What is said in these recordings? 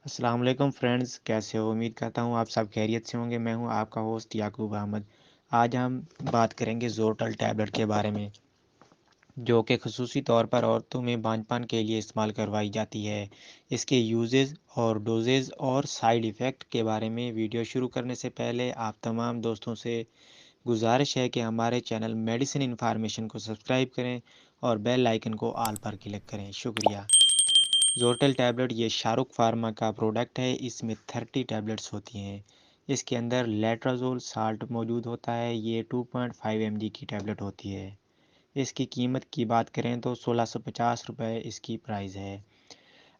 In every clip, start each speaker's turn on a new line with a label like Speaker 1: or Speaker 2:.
Speaker 1: अस्सलाम वालेकुम फ्रेंड्स, कैसे हो? उम्मीद करता हूँ आप सब खैरियत से होंगे। मैं हूँ आपका होस्ट याकूब अहमद। आज हम बात करेंगे ज़ोरटल टैबलेट के बारे में, जो कि ख़ुसूसी तौर पर औरतों में बांझपन के लिए इस्तेमाल करवाई जाती है। इसके यूजेस और डोजेज़ और साइड इफ़ेक्ट के बारे में वीडियो शुरू करने से पहले आप तमाम दोस्तों से गुजारिश है कि हमारे चैनल मेडिसिन इन्फॉर्मेशन को सब्सक्राइब करें और बेल आइकन को ऑल पर क्लिक करें। शुक्रिया। ज़ोरटल टैबलेट ये शाहरुख फार्मा का प्रोडक्ट है। इसमें 30 टैबलेट्स होती हैं। इसके अंदर लेट्राजोल साल्ट मौजूद होता है। ये 2.5 mg की टैबलेट होती है। इसकी कीमत की बात करें तो 1650 रुपये इसकी प्राइस है।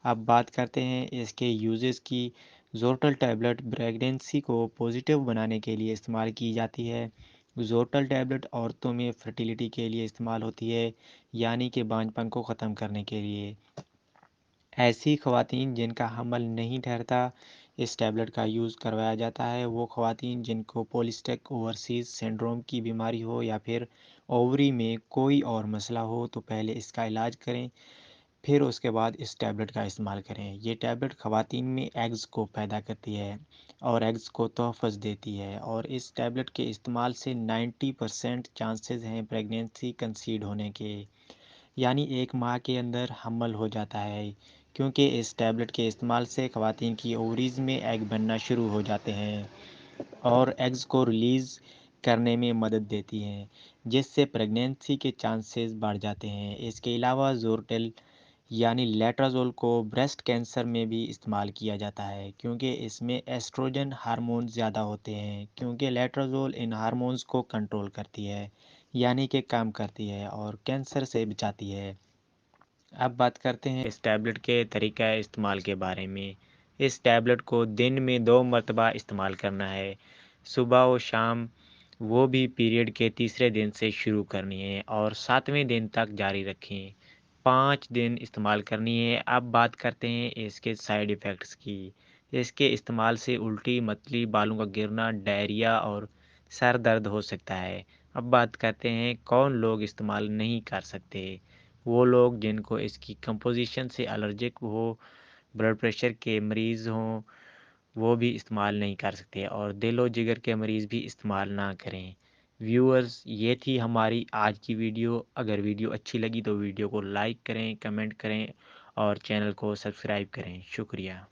Speaker 1: अब बात करते हैं इसके यूजेस की। ज़ोरटल टैबलेट प्रेगनेंसी को पॉजिटिव बनाने के लिए इस्तेमाल की जाती है। ज़ोरटल टैबलेट औरतों में फर्टिलिटी के लिए इस्तेमाल होती है, यानी कि बांझपन को ख़त्म करने के लिए। ऐसी ख़वातीन जिनका हमल नहीं ठहरता, इस टैबलेट का यूज़ करवाया जाता है। वो ख़वातीन जिनको पॉलीसिस्टिक ओवरीज़ सिंड्रोम की बीमारी हो या फिर ओवरी में कोई और मसला हो, तो पहले इसका इलाज करें, फिर उसके बाद इस टैबलेट का इस्तेमाल करें। ये टैबलेट ख़वातीन में एग्स को पैदा करती है और एग्स को तहफ़्फ़ुज़ देती है, और इस टैबलेट के इस्तेमाल से 90% चांसेस हैं प्रेगनेंसी कंसीव होने के, यानी 1 माह के अंदर हमल हो जाता है, क्योंकि इस टैबलेट के इस्तेमाल से ख़वातीन की ओवरीज़ में एग बनना शुरू हो जाते हैं और एग्स को रिलीज़ करने में मदद देती हैं, जिससे प्रेगनेंसी के चांसेस बढ़ जाते हैं। इसके अलावा ज़ोरटेल यानी लेट्राजोल को ब्रेस्ट कैंसर में भी इस्तेमाल किया जाता है, क्योंकि इसमें एस्ट्रोजन हार्मोन ज़्यादा होते हैं, क्योंकि लेट्राजोल इन हार्मोन्स को कंट्रोल करती है, यानी कि कम करती है और कैंसर से बचाती है। अब बात करते हैं इस टैबलेट के तरीका इस्तेमाल के बारे में। इस टैबलेट को दिन में 2 मरतबा इस्तेमाल करना है, सुबह और शाम, वो भी पीरियड के तीसरे दिन से शुरू करनी है और 7वें दिन तक जारी रखें। 5 दिन इस्तेमाल करनी है। अब बात करते हैं इसके साइड इफ़ेक्ट्स की। इसके इस्तेमाल से उल्टी, मतली, बालों का गिरना, डायरिया और सर दर्द हो सकता है। अब बात करते हैं कौन लोग इस्तेमाल नहीं कर सकते। वो लोग जिनको इसकी कंपोज़िशन से एलर्जिक हो, ब्लड प्रेशर के मरीज़ हों, वो भी इस्तेमाल नहीं कर सकते, और दिल और जिगर के मरीज़ भी इस्तेमाल ना करें। व्यूअर्स, ये थी हमारी आज की वीडियो। अगर वीडियो अच्छी लगी तो वीडियो को लाइक करें, कमेंट करें और चैनल को सब्सक्राइब करें। शुक्रिया।